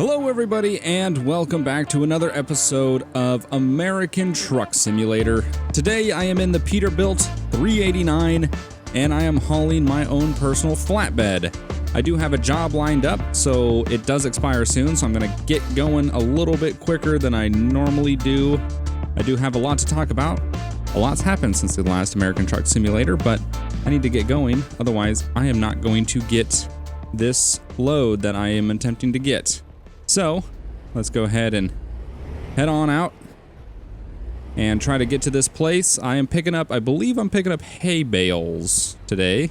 Hello everybody and welcome back to another episode of American Truck Simulator. Today I am in the Peterbilt 389 and I am hauling my own personal flatbed. I do have a job lined up, so it does expire soon, so I'm going to get going a little bit quicker than I normally do. I do have a lot to talk about. A lot's happened since the last American Truck Simulator, but I need to get going, otherwise I am not going to get this load that I am attempting to get. So, let's go ahead and head on out and try to get to this place. I believe I'm picking up hay bales today,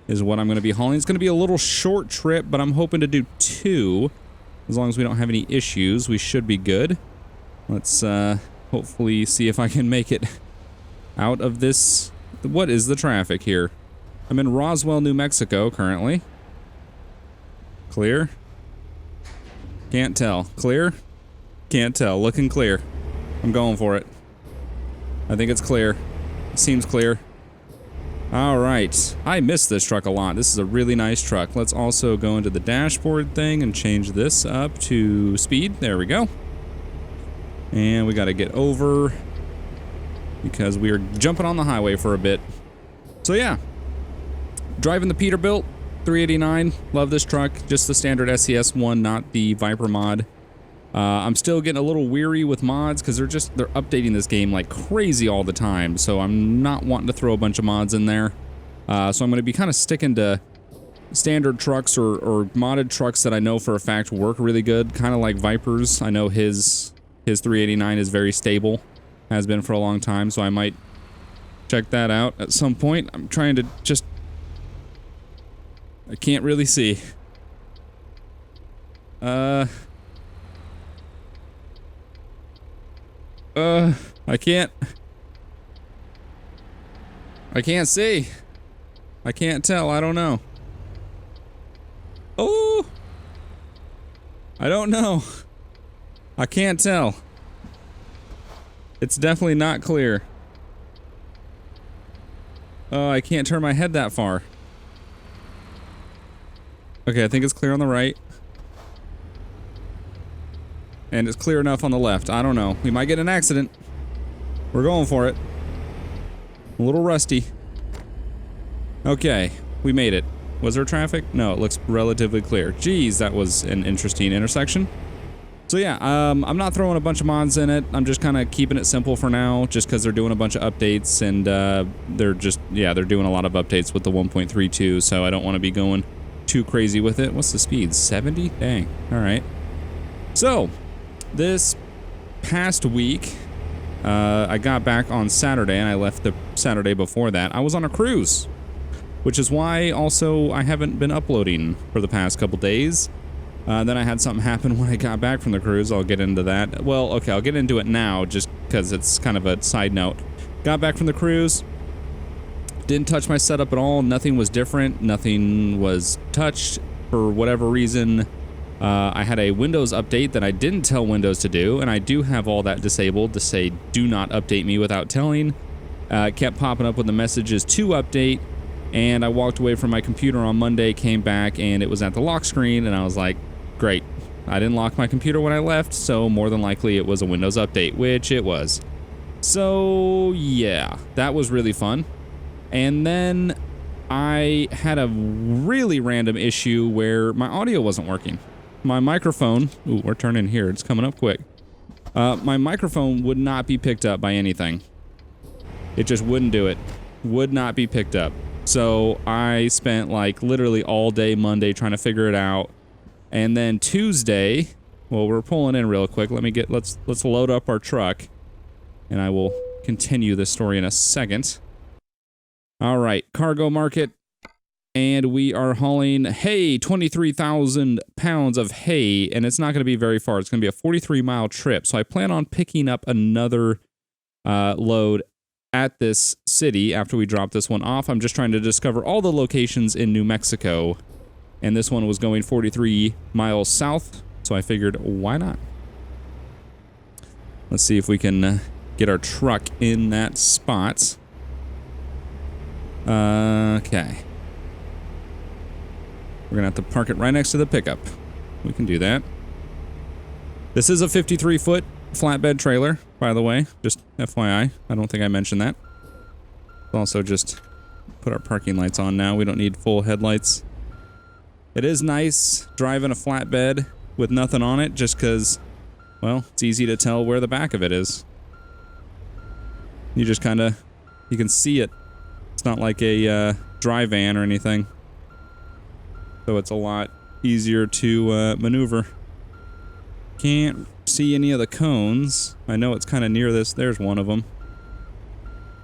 is what I'm going to be hauling. It's going to be a little short trip, but I'm hoping to do 2. As long as we don't have any issues, we should be good. Let's hopefully see if I can make it out of this. What is the traffic here? I'm in Roswell, New Mexico currently. Clear? Can't tell. Clear? Can't tell. Looking clear. I'm going for it. I think it's clear. It seems clear. Alright. I miss this truck a lot. This is a really nice truck. Let's also go into the dashboard thing and change this up to speed. There we go. And we gotta get over because we are jumping on the highway for a bit. So yeah. Driving the Peterbilt 389. Love this truck. Just the standard SES one, not the Viper mod. I'm still getting a little weary with mods because they're updating this game like crazy all the time. So I'm not wanting to throw a bunch of mods in there. So I'm going to be kind of sticking to standard trucks or modded trucks that I know for a fact work really good. Kind of like Vipers. I know his 389 is very stable. Has been for a long time. So I might check that out at some point. I'm trying to just... I can't really see. I can't see. I can't tell. I don't know. Oh! I don't know. I can't tell. It's definitely not clear. Oh, I can't turn my head that far. Okay, I think it's clear on the right. And it's clear enough on the left. I don't know. We might get an accident. We're going for it. A little rusty. Okay, we made it. Was there traffic? No, it looks relatively clear. Jeez, that was an interesting intersection. So yeah, I'm not throwing a bunch of mods in it. I'm just kind of keeping it simple for now, just because they're doing a bunch of updates, and they're doing a lot of updates with the 1.32, so I don't want to be going too crazy with it. What's the speed? 70? Dang. Alright. So, this past week, I got back on Saturday, and I left the Saturday before that. I was on a cruise, which is why also I haven't been uploading for the past couple days. Then I had something happen when I got back from the cruise. I'll get into that. Well, okay, I'll get into it now just because it's kind of a side note. Got back from the cruise. Didn't touch my setup at all. Nothing was different. Nothing was touched for whatever reason. I had a Windows update that I didn't tell Windows to do, and I do have all that disabled to say do not update me without telling. It kept popping up with the messages to update, and I walked away from my computer on Monday, came back, and it was at the lock screen, and I was like, great. I didn't lock my computer when I left, so more than likely it was a Windows update, which it was. So, yeah, that was really fun. And then I had a really random issue where my audio wasn't working. My microphone, ooh, we're turning here, it's coming up quick. My microphone would not be picked up by anything. It just wouldn't do it. Would not be picked up. So I spent like literally all day Monday trying to figure it out. And then Tuesday, well, we're pulling in real quick. Let's load up our truck and I will continue this story in a second. All right, cargo market, and we are hauling hay, 23,000 pounds of hay, and it's not going to be very far. It's going to be a 43-mile trip, so I plan on picking up another load at this city after we drop this one off. I'm just trying to discover all the locations in New Mexico, and this one was going 43 miles south, so I figured, why not? Let's see if we can get our truck in that spot. Okay. We're gonna have to park it right next to the pickup. We can do that. This is a 53-foot flatbed trailer, by the way, just FYI. I don't think I mentioned that. We'll also just put our parking lights on now. We don't need full headlights. It is nice driving a flatbed with nothing on it just because, well, it's easy to tell where the back of it is. You just kind of, you can see it. It's not like a dry van or anything. So it's a lot easier to maneuver. Can't see any of the cones. I know it's kind of near this. There's one of them.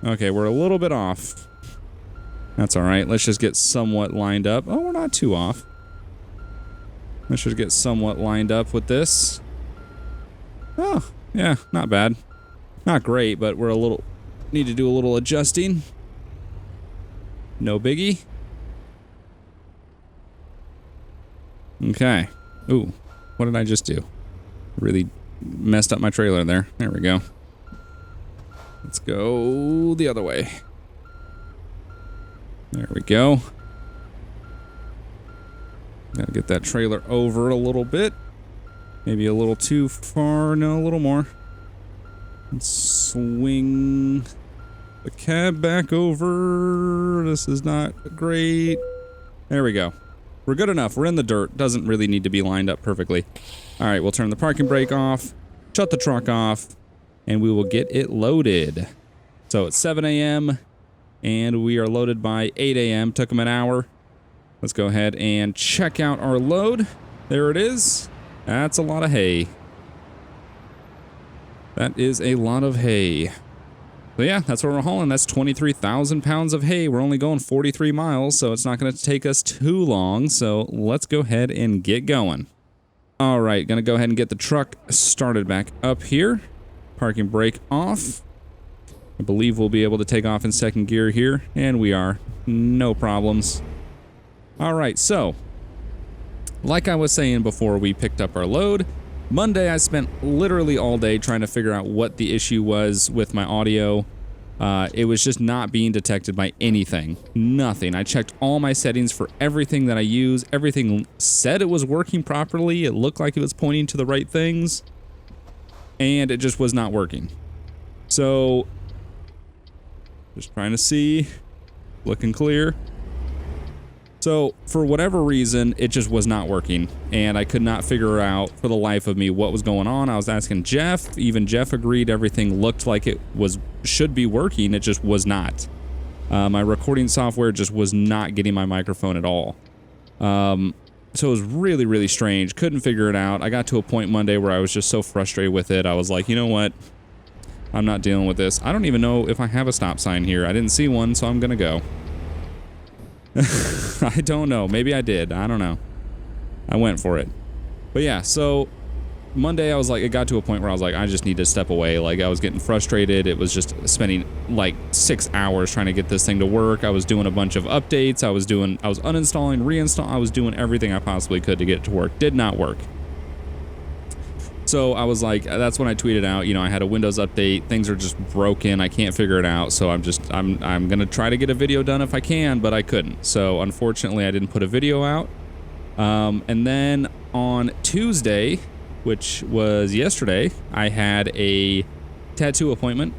Okay, we're a little bit off. That's all right. Let's just get somewhat lined up. Oh, we're not too off. Let's just get somewhat lined up with this. Oh, yeah, not bad. Not great, but we're a little... need to do a little adjusting. No biggie. Okay. Ooh, what did I just do? Really messed up my trailer there. There we go. Let's go the other way. There we go. Gotta get that trailer over a little bit. Maybe a little too far. No, a little more. Let's swing the cab back over. This is not great. There we go. We're good enough. We're in the dirt. Doesn't really need to be lined up perfectly. All right, we'll turn the parking brake off, shut the truck off, and we will get it loaded. So it's 7 a.m. and we are loaded by 8 a.m. Took them an hour. Let's go ahead and check out our load. There it is. That's a lot of hay. That is a lot of hay. So yeah, that's what we're hauling. That's 23,000 pounds of hay. We're only going 43 miles, so it's not going to take us too long. So let's go ahead and get going. All right, gonna go ahead and get the truck started back up here. Parking brake off. I believe we'll be able to take off in second gear here, and we are. No problems. All right, so like I was saying before we picked up our load, Monday I spent literally all day trying to figure out what the issue was with my audio. It was just not being detected by anything. Nothing. I checked all my settings for everything that I use. Everything said it was working properly. It looked like it was pointing to the right things. And it just was not working. So, just trying to see. Looking clear. So, for whatever reason, it just was not working, and I could not figure out for the life of me what was going on. I was asking Jeff. Even Jeff agreed everything looked like it should be working. It just was not. My recording software just was not getting my microphone at all. So it was really, really strange. Couldn't figure it out. I got to a point Monday where I was just so frustrated with it. I was like, you know what? I'm not dealing with this. I don't even know if I have a stop sign here. I didn't see one, so I'm gonna go. I don't know. Maybe I did. I don't know. I went for it. But yeah, so Monday I was like, it got to a point where I was like, I just need to step away. Like, I was getting frustrated. It was just spending like 6 hours trying to get this thing to work. I was doing a bunch of updates. I was uninstalling, reinstalling. I was doing everything I possibly could to get it to work. Did not work. So I was like, that's when I tweeted out, you know, I had a Windows update. Things are just broken. I can't figure it out. So I'm going to try to get a video done if I can, but I couldn't. So unfortunately, I didn't put a video out. And then on Tuesday, which was yesterday, I had a tattoo appointment.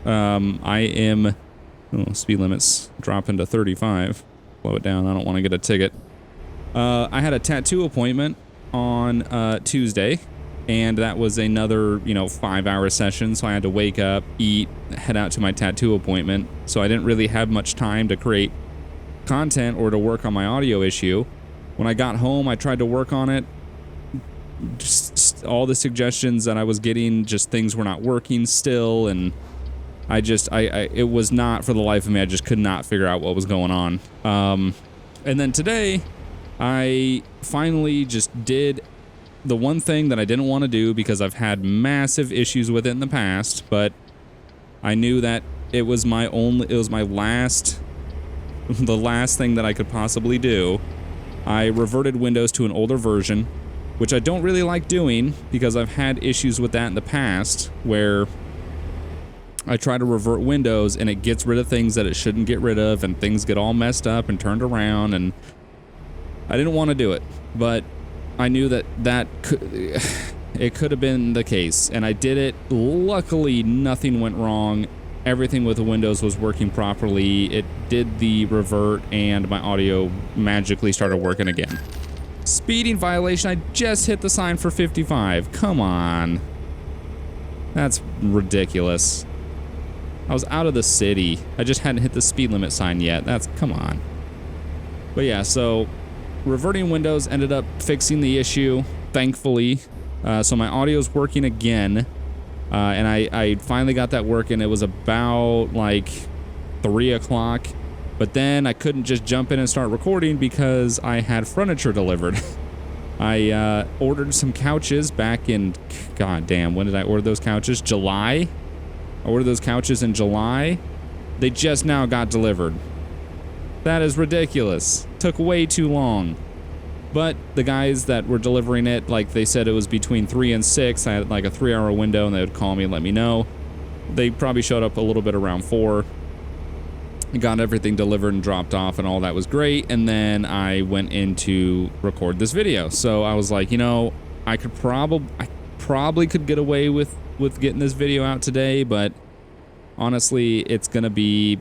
Speed limit's dropping to 35. Slow it down. I don't want to get a ticket. I had a tattoo appointment on Tuesday. And that was another, 5-hour session. So I had to wake up, eat, head out to my tattoo appointment. So I didn't really have much time to create content or to work on my audio issue. When I got home, I tried to work on it. Just all the suggestions that I was getting, just things were not working still. And it was not, for the life of me, I just could not figure out what was going on. And then today, I finally just did the one thing that I didn't want to do because I've had massive issues with it in the past, but I knew that the last thing that I could possibly do. I reverted Windows to an older version, which I don't really like doing because I've had issues with that in the past where I try to revert Windows and it gets rid of things that it shouldn't get rid of and things get all messed up and turned around, and I didn't want to do it, but I knew that it could have been the case. And I did it. Luckily, nothing went wrong. Everything with the windows was working properly. It did the revert, and my audio magically started working again. Speeding violation. I just hit the sign for 55. Come on. That's ridiculous. I was out of the city. I just hadn't hit the speed limit sign yet. Come on. But yeah, so reverting windows ended up fixing the issue, thankfully. So my audio's working again. And I finally got that working. It was about like 3 o'clock. But then I couldn't just jump in and start recording because I had furniture delivered. I ordered some couches back in, god damn, when did I order those couches? July? I ordered those couches in July. They just now got delivered. That is ridiculous. Took way too long. But the guys that were delivering it, like they said it was between 3 and 6. I had like a 3-hour window and they would call me and let me know. They probably showed up a little bit around 4. Got everything delivered and dropped off and all that was great. And then I went in to record this video. So I was like, you know, I probably could get away with getting this video out today, but honestly, it's gonna be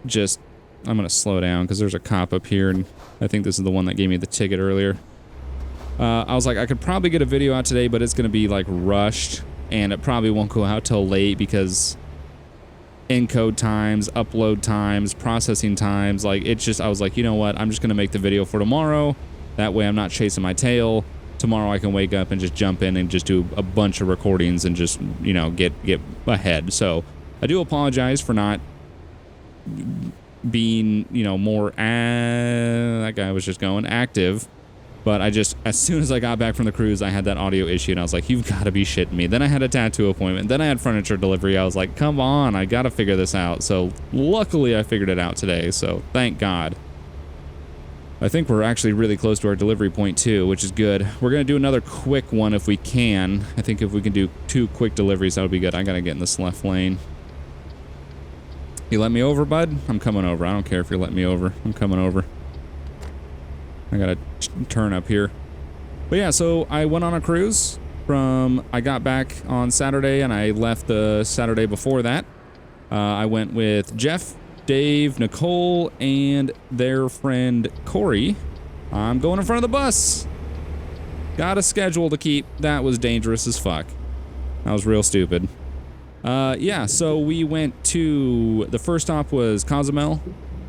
just, I'm gonna slow down because there's a cop up here and I think this is the one that gave me the ticket earlier. I was like, I could probably get a video out today, but it's gonna be like rushed and it probably won't go out till late because encode times, upload times, processing times, like it's just, I was like, you know what, I'm just gonna make the video for tomorrow. That way I'm not chasing my tail. Tomorrow I can wake up and just jump in and just do a bunch of recordings and just, you know, get ahead. So I do apologize for not being, you know, more, that guy was just going active. But I just, as soon as I got back from the cruise, I had that audio issue and I was like, you've got to be shitting me. Then I had a tattoo appointment. Then I had furniture delivery. I was like, come on, I got to figure this out. So luckily I figured it out today. So thank God. I think we're actually really close to our delivery point too, which is good. We're going to do another quick one if we can. I think if we can do 2 quick deliveries, that would be good. I got to get in this left lane. You let me over, bud? I'm coming over. I don't care if you're letting me over. I'm coming over. I got to turn up here. But yeah, so I went on a cruise I got back on Saturday and I left the Saturday before that. I went with Jeff, Dave, Nicole, and their friend Corey. I'm going in front of the bus. Got a schedule to keep. That was dangerous as fuck. That was real stupid. Yeah, so we went to, the first stop was Cozumel.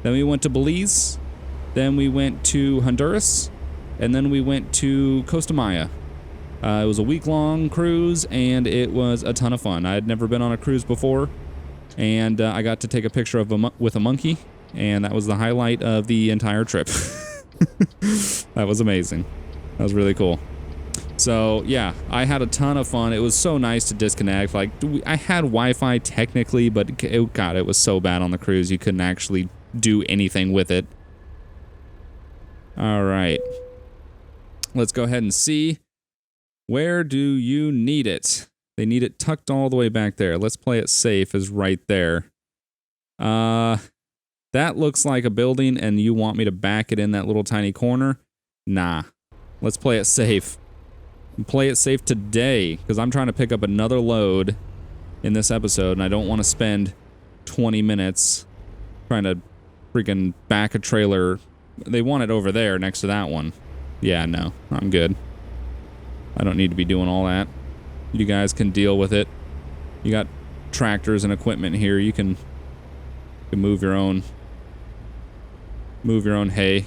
Then we went to Belize. Then we went to Honduras. And then we went to Costa Maya. It was a week-long cruise, and it was a ton of fun. I had never been on a cruise before. And I got to take a picture with a monkey, and that was the highlight of the entire trip. That was amazing. That was really cool. So yeah, I had a ton of fun. It was so nice to disconnect. Like I had Wi-Fi technically, but God, it was so bad on the cruise you couldn't actually do anything with it. All right, let's go ahead and see. Where do you need it? They need it tucked all the way back there. Let's play it safe is right there. That looks like a building and you want me to back it in that little tiny corner? Nah. Let's play it safe. Play it safe today because I'm trying to pick up another load in this episode and I don't want to spend 20 minutes trying to freaking back a trailer. They want it over there next to that one. Yeah, no. I'm good. I don't need to be doing all that. You guys can deal with it. You got tractors and equipment here. You can move your own hay.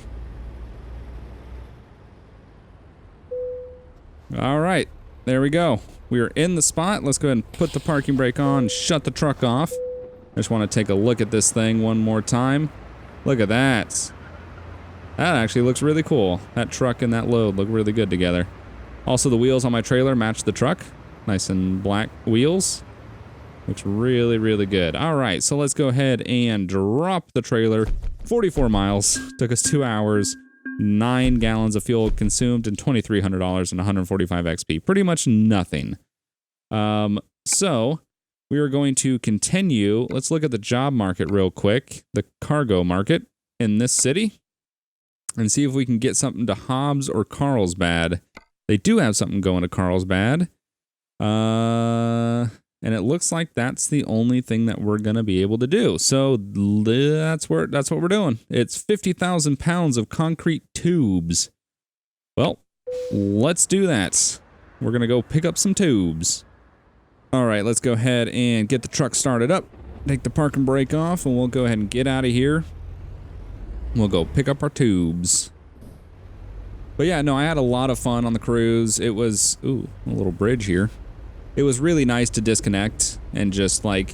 All right, there we go. We are in the spot. Let's go ahead and put the parking brake on, shut the truck off. I just want to take a look at this thing one more time. Look at that. That actually looks really cool. That truck and that load look really good together. Also, the wheels on my trailer match the truck. Nice and black wheels. Looks really, really good. All right, so let's go ahead and drop the trailer. 44 miles. Took us 2 hours. 9 gallons of fuel consumed and $2,300 and 145 XP. Pretty much nothing. So we are going to continue. Let's look at the job market real quick. The cargo market in this city. And see if we can get something to Hobbs or Carlsbad they do have something going to Carlsbad. And it looks like that's the only thing that we're going to be able to do. So that's what we're doing. It's 50,000 pounds of concrete tubes. Well, let's do that. We're going to go pick up some tubes. All right, let's go ahead and get the truck started up. Take the parking brake off, and we'll go ahead and get out of here. We'll go pick up our tubes. But yeah, no, I had a lot of fun on the cruise. It was, ooh, a little bridge here. It was really nice to disconnect and just like,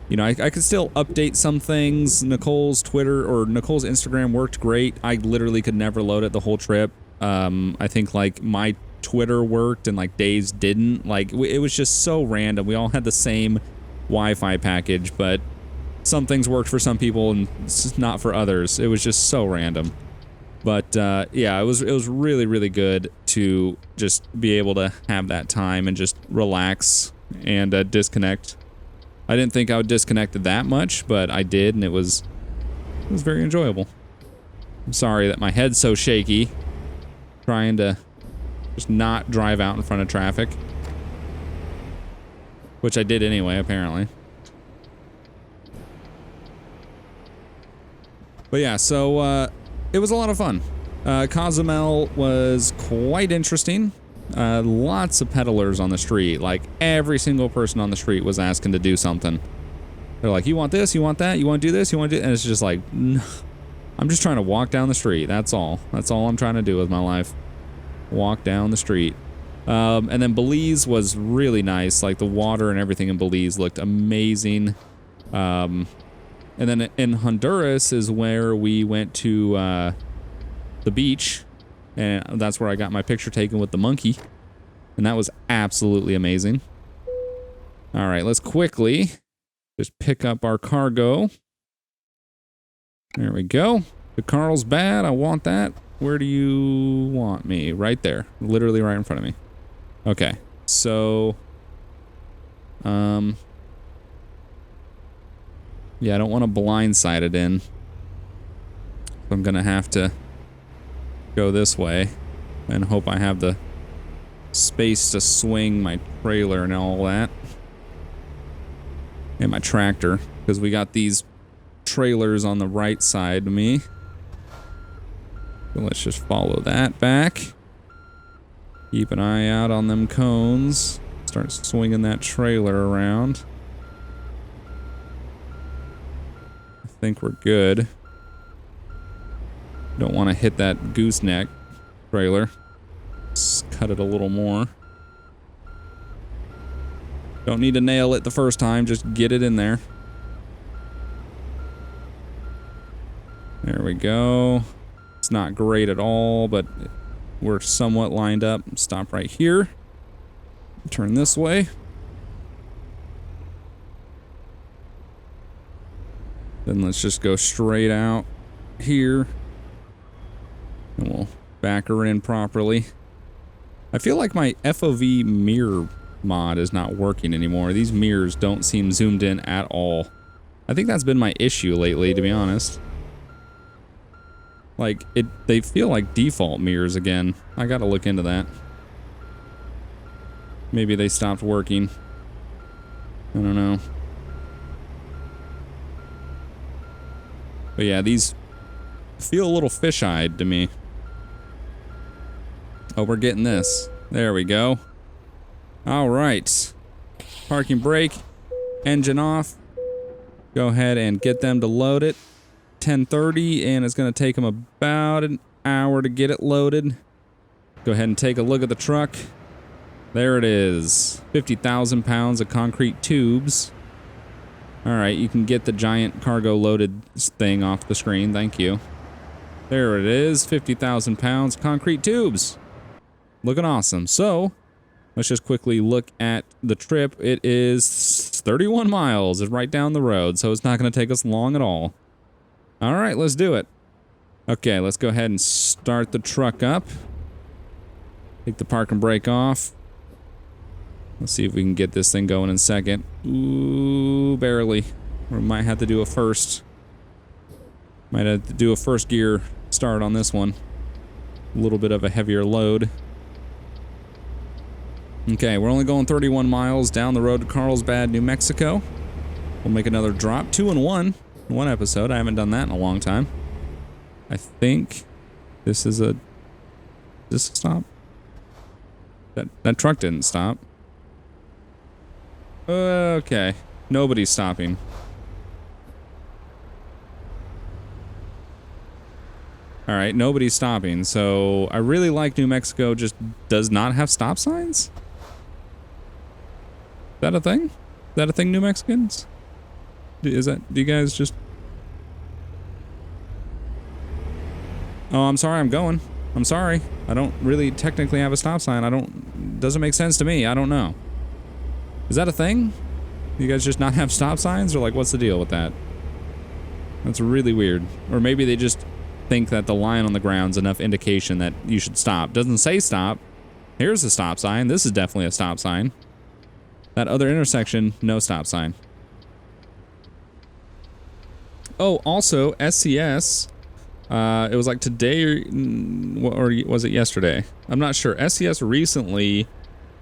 you know, I could still update some things. Nicole's Twitter or Nicole's Instagram worked great. I literally could never load it the whole trip. I think like my Twitter worked and like Dave's didn't. Like it was just so random. We all had the same Wi-Fi package, but some things worked for some people and not for others. It was just so random. But yeah, it was really, really good to just be able to have that time and just relax and disconnect. I didn't think I would disconnect that much, but I did, and it was very enjoyable. I'm sorry that my head's so shaky, trying to just not drive out in front of traffic, which I did anyway, apparently. But yeah, so it was a lot of fun. Cozumel was quite interesting. Lots of peddlers on the street. Like, every single person on the street was asking to do something. They're like, you want this? You want that? You want to do this? You want to do... And it's just like, no. I'm just trying to walk down the street. That's all. That's all I'm trying to do with my life. Walk down the street. And then Belize was really nice. Like, the water and everything in Belize looked amazing. And then in Honduras is where we went to the beach, and that's where I got my picture taken with the monkey, and that was absolutely amazing. All right, let's quickly just pick up our cargo. There we go. The Carlsbad, I want that. Where do you want me? Right there, literally right in front of me. Okay, so yeah, I don't want to blindside it in. I'm gonna have to go this way and hope I have the space to swing my trailer and all that. And my tractor, because we got these trailers on the right side of me. So let's just follow that back. Keep an eye out on them cones. Start swinging that trailer around. I think we're good. Don't want to hit that gooseneck trailer. Let's cut it a little more. Don't need to nail it the first time, just get it in there. There we go. It's not great at all, but we're somewhat lined up. Stop right here. Turn this way. Then let's just go straight out here. And we'll back her in properly. I feel like my FOV mirror mod is not working anymore. These mirrors don't seem zoomed in at all. I think that's been my issue lately, to be honest. Like, they feel like default mirrors again. I gotta look into that. Maybe they stopped working. I don't know. But yeah, these feel a little fish-eyed to me. Oh, we're getting this. There we go. All right. Parking brake. Engine off. Go ahead and get them to load it. 10:30, and it's going to take them about an hour to get it loaded. Go ahead and take a look at the truck. There it is. 50,000 pounds of concrete tubes. All right, you can get the giant cargo loaded thing off the screen. Thank you. There it is. 50,000 pounds concrete tubes. Looking awesome. So, let's just quickly look at the trip. It is 31 miles. It's right down the road, so it's not going to take us long at all. All right, let's do it. Okay, let's go ahead and start the truck up. Take the parking brake off. Let's see if we can get this thing going in a second. Ooh, barely. We might have to do a first. Might have to do a first gear start on this one. A little bit of a heavier load. Okay, we're only going 31 miles down the road to Carlsbad, New Mexico. We'll make another drop. 2 and 1 in one episode. I haven't done that in a long time. I think this is a... Is this a stop? That truck didn't stop. Okay. Nobody's stopping. Alright, nobody's stopping. So, I really like New Mexico just does not have stop signs? Is that a thing? Is that a thing, New Mexicans? Do you guys just... Oh, I'm sorry, I'm going. I'm sorry. I don't really technically have a stop sign. Doesn't make sense to me. I don't know. Is that a thing? You guys just not have stop signs? Or like, what's the deal with that? That's really weird. Or maybe they just think that the line on the ground's enough indication that you should stop. Doesn't say stop. Here's a stop sign. This is definitely a stop sign. That other intersection, no stop sign. Oh, also, SCS... it was like today or was it yesterday? I'm not sure. SCS recently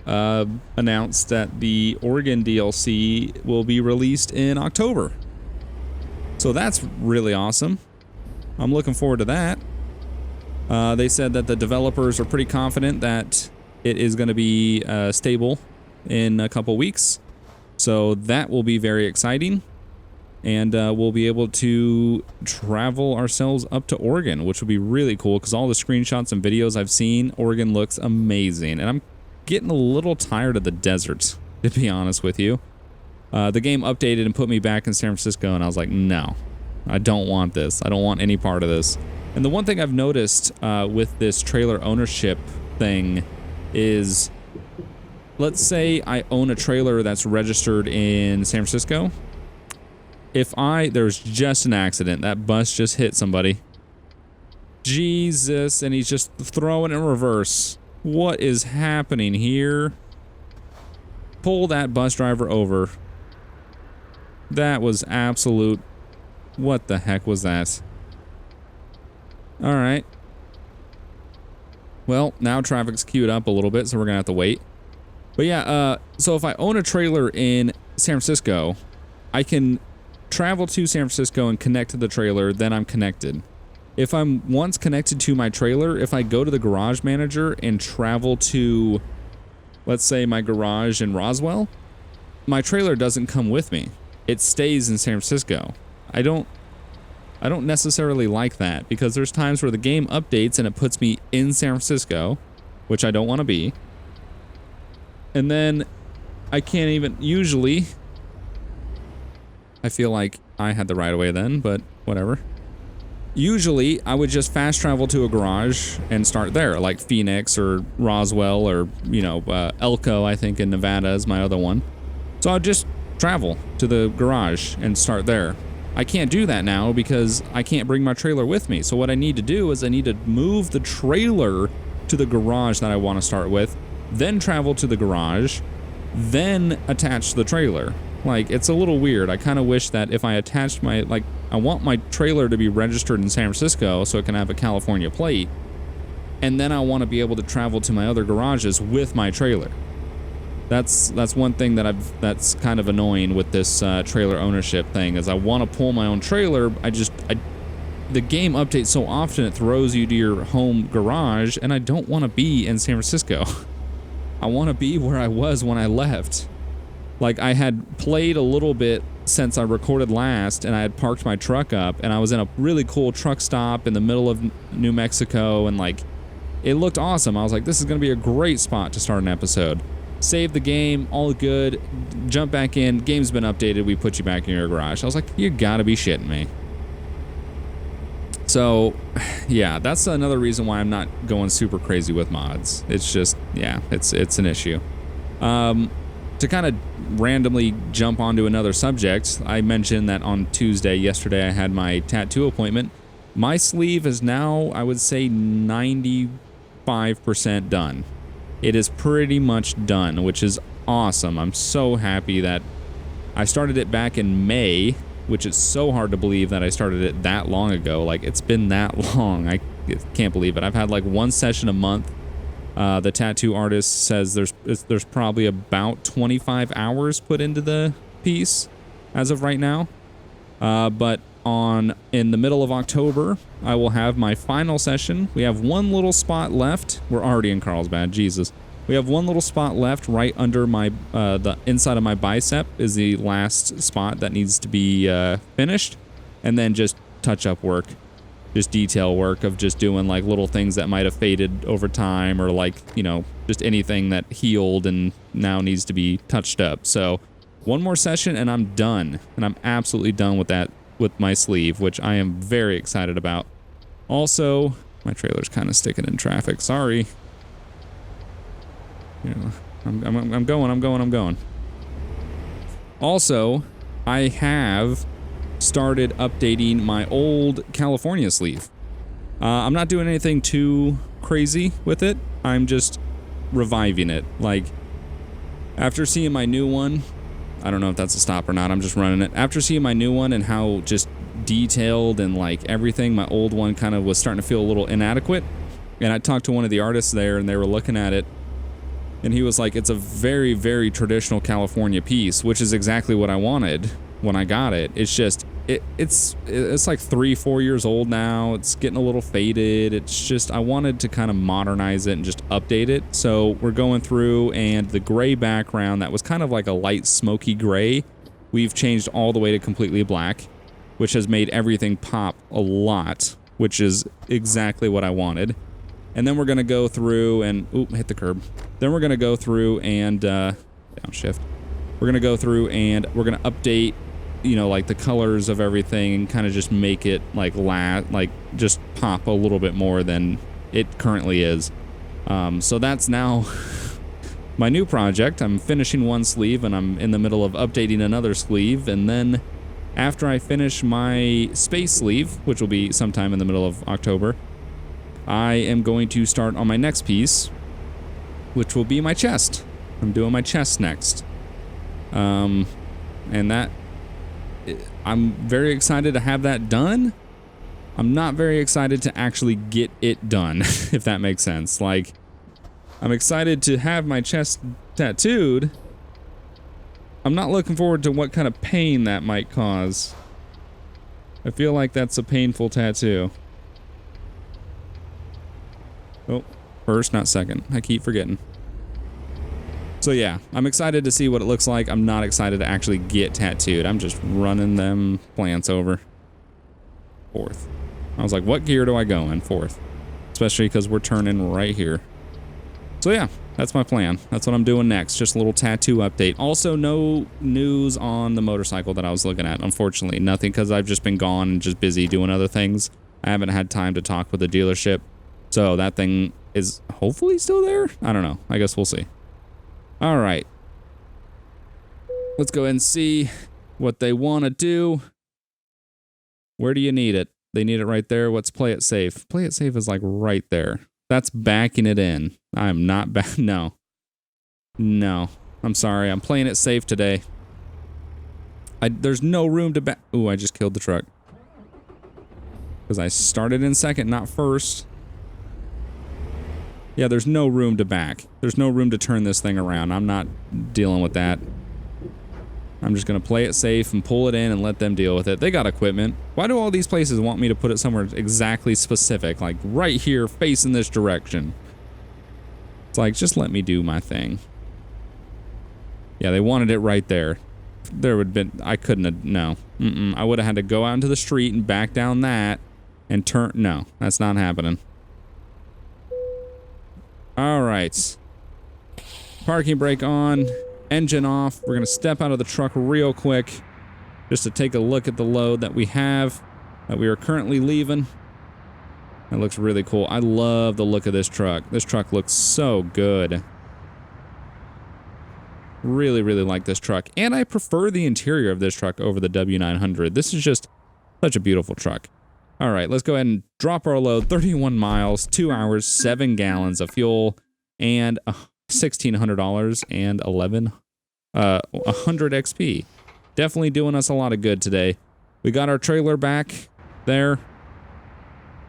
announced that the Oregon DLC will be released in October. So that's really awesome. I'm looking forward to that. They said that the developers are pretty confident that it is going to be stable in a couple weeks. So that will be very exciting. And we'll be able to travel ourselves up to Oregon, which will be really cool because all the screenshots and videos I've seen, Oregon looks amazing. And I'm getting a little tired of the desert, to be honest with you. The game updated and put me back in San Francisco, and I was like, no, I don't want this. I don't want any part of this. And the one thing I've noticed with this trailer ownership thing is, let's say I own a trailer that's registered in San Francisco. If there's just an accident, that bus just hit somebody. Jesus, and he's just throwing in reverse. What is happening here? Pull that bus driver over. That was absolute... What the heck was that? Alright. Well, now traffic's queued up a little bit, so we're gonna have to wait. But yeah, so if I own a trailer in San Francisco, I can travel to San Francisco and connect to the trailer, then I'm connected. If I'm once connected to my trailer, if I go to the garage manager and travel to, let's say, my garage in Roswell, my trailer doesn't come with me. It stays in San Francisco. I don't necessarily like that because there's times where the game updates and it puts me in San Francisco, which I don't want to be. And then I can't even, usually, I feel like I had the right of way then, but whatever. Usually, I would just fast travel to a garage and start there, like Phoenix or Roswell or, you know, Elko, I think, in Nevada is my other one. So I'd just travel to the garage and start there. I can't do that now because I can't bring my trailer with me. So what I need to do is I need to move the trailer to the garage that I want to start with, then travel to the garage, then attach the trailer. Like, it's a little weird. I kind of wish that if I attached my, like, I want my trailer to be registered in San Francisco so it can have a California plate, and then I want to be able to travel to my other garages with my trailer. That's one thing that that's kind of annoying with this trailer ownership thing, is I want to pull my own trailer. The game updates so often it throws you to your home garage, and I don't want to be in San Francisco. I want to be where I was when I left. Like, I had played a little bit since I recorded last, and I had parked my truck up, and I was in a really cool truck stop in the middle of New Mexico, and like, it looked awesome. I was like, this is going to be a great spot to start an episode. Save the game, all good, jump back in, game's been updated, we put you back in your garage. I was like, you gotta be shitting me. So, yeah, that's another reason why I'm not going super crazy with mods. It's just, yeah, it's an issue. To kind of randomly jump onto another subject, I mentioned that on yesterday, I had my tattoo appointment. My sleeve is now, I would say, 95% done. It is pretty much done, which is awesome. I'm so happy that I started it back in May, which is so hard to believe that I started it that long ago. Like, it's been that long. I can't believe it. I've had like one session a month The tattoo artist says there's probably about 25 hours put into the piece as of right now. But in the middle of October, I will have my final session. We have one little spot left. We're already in Carlsbad, Jesus. We have one little spot left right under my, the inside of my bicep is the last spot that needs to be finished. And then just touch-up work, just detail work of just doing like little things that might have faded over time, or like, you know, just anything that healed and now needs to be touched up. So one more session and I'm done. And I'm absolutely done with that, with my sleeve, which I am very excited about. Also, my trailer's kind of sticking in traffic. Sorry. You know, I'm going. Also, I have started updating my old California sleeve. I'm not doing anything too crazy with it. I'm just reviving it. Like, after seeing my new one, I don't know if that's a stop or not, I'm just running it. After seeing my new one and how just detailed and like everything, my old one kind of was starting to feel a little inadequate. And I talked to one of the artists there and they were looking at it and he was like, it's a very, very traditional California piece, which is exactly what I wanted when I got it. It's just, it's like 3-4 years old now. It's getting a little faded. It's just, I wanted to kind of modernize it and just update it. So we're going through, and the gray background that was kind of like a light smoky gray, we've changed all the way to completely black, which has made everything pop a lot, which is exactly what I wanted. And then we're going to go through and, oop, hit the curb. Then we're going to go through and, downshift. We're going to go through and we're going to update, you know, like the colors of everything and kind of just make it like just pop a little bit more than it currently is. So that's now my new project. I'm finishing one sleeve and I'm in the middle of updating another sleeve. And then after I finish my space sleeve, which will be sometime in the middle of October, I am going to start on my next piece, which will be my chest. I'm doing my chest next. And that, I'm very excited to have that done. I'm not very excited to actually get it done, if that makes sense. Like, I'm excited to have my chest tattooed. I'm not looking forward to what kind of pain that might cause. I feel like that's a painful tattoo. Oh, first, not second. I keep forgetting. So yeah, I'm excited to see what it looks like. I'm not excited to actually get tattooed. I'm just running them plants over. Fourth. I was like, what gear do I go in? Fourth. Especially because we're turning right here. So yeah, that's my plan. That's what I'm doing next. Just a little tattoo update. Also, no news on the motorcycle that I was looking at, unfortunately. Nothing, because I've just been gone and just busy doing other things. I haven't had time to talk with the dealership. So that thing is hopefully still there? I don't know. I guess we'll see. All right. Let's go ahead and see what they want to do. Where do you need it? They need it right there. Let's play it safe. Play it safe is like right there. That's backing it in. I'm not back. No. No. I'm sorry. I'm playing it safe today. There's no room to back. Ooh, I just killed the truck. Because I started in second, not first. Yeah, there's no room to back. There's no room to turn this thing around. I'm not dealing with that. I'm just going to play it safe and pull it in and let them deal with it. They got equipment. Why do all these places want me to put it somewhere exactly specific? Like right here, facing this direction. It's like, just let me do my thing. Yeah, they wanted it right there. There would have been, I couldn't have, no. I would have had to go out into the street and back down that and turn, no, that's not happening. All right. Parking brake on, engine off. We're going to step out of the truck real quick just to take a look at the load that we have, that we are currently leaving. That looks really cool. I love the look of this truck. This truck looks so good. Really, really like this truck. And I prefer the interior of this truck over the W900. This is just such a beautiful truck. All right, let's go ahead and drop our load. 31 miles, 2 hours, 7 gallons of fuel, and $1,600 and 100 XP. Definitely doing us a lot of good today. We got our trailer back there,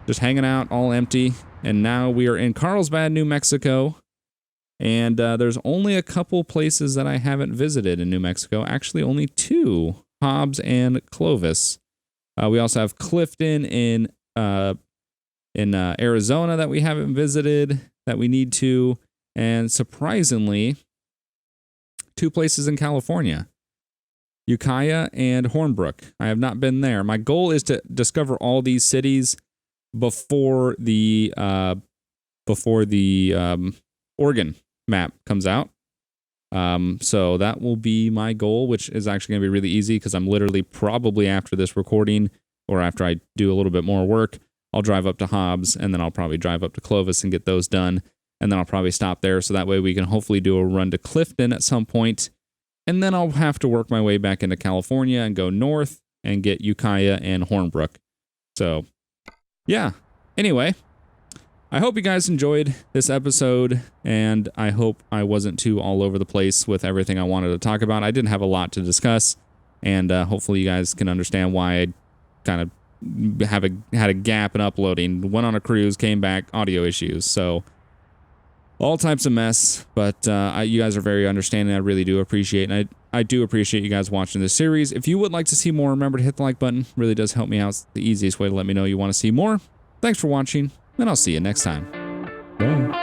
just hanging out all empty, and now we are in Carlsbad, New Mexico. And there's only a couple places that I haven't visited in New Mexico. Actually, only 2, Hobbs and Clovis. We also have Clifton in Arizona that we haven't visited that we need to. And surprisingly, 2 places in California, Ukiah and Hornbrook. I have not been there. My goal is to discover all these cities before the Oregon map comes out. So that will be my goal, which is actually going to be really easy because I'm literally probably after this recording or after I do a little bit more work, I'll drive up to Hobbs and then I'll probably drive up to Clovis and get those done. And then I'll probably stop there. So that way we can hopefully do a run to Clifton at some point. And then I'll have to work my way back into California and go north and get Ukiah and Hornbrook. So, yeah. Anyway, I hope you guys enjoyed this episode, and I hope I wasn't too all over the place with everything I wanted to talk about. I didn't have a lot to discuss, and hopefully you guys can understand why I kind of had a gap in uploading. Went on a cruise, came back, audio issues. So, all types of mess, but you guys are very understanding. I really do appreciate it. And I do appreciate you guys watching this series. If you would like to see more, remember to hit the like button. It really does help me out. It's the easiest way to let me know you want to see more. Thanks for watching, and I'll see you next time. Bye.